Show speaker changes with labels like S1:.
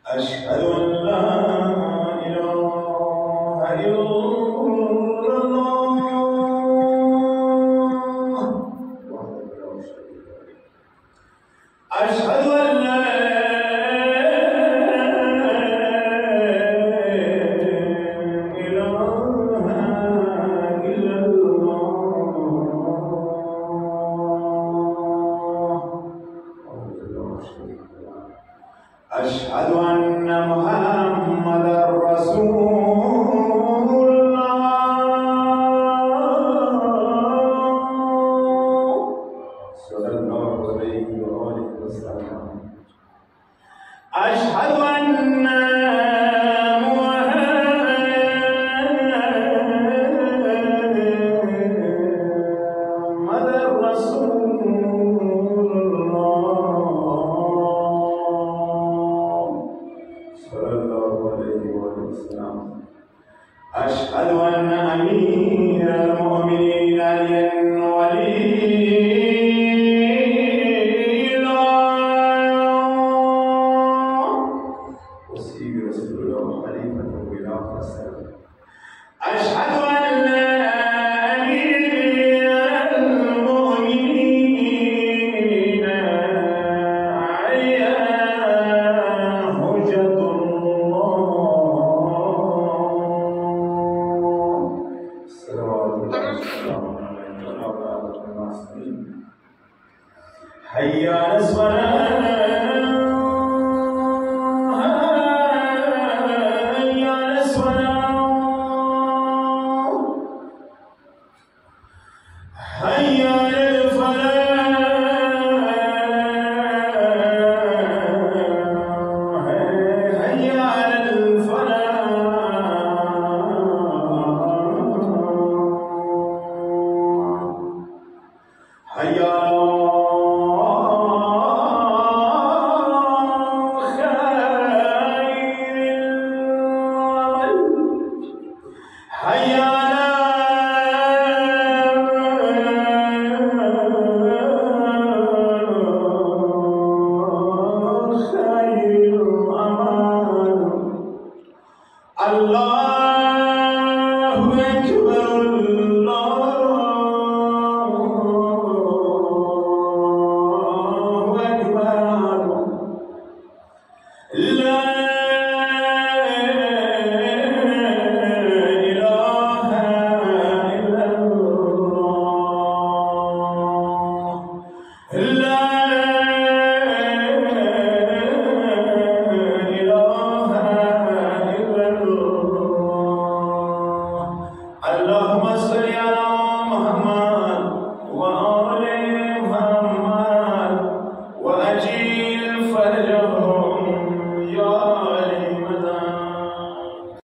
S1: أشهد أن لا إله إلا الله وحده لا شريك له أشهد أن لا إله إلا الله وحده لا شريك له أشهد أن محمدًا رسول الله صلى الله عليه وآله وسلم أشهد أن محمدًا رسول الله صلى الله عليه وسلم أشهد أن أمير المؤمنين علي ولي الله وسيد رسول الله وخليفته إلى آخر السلام أشهد أن لا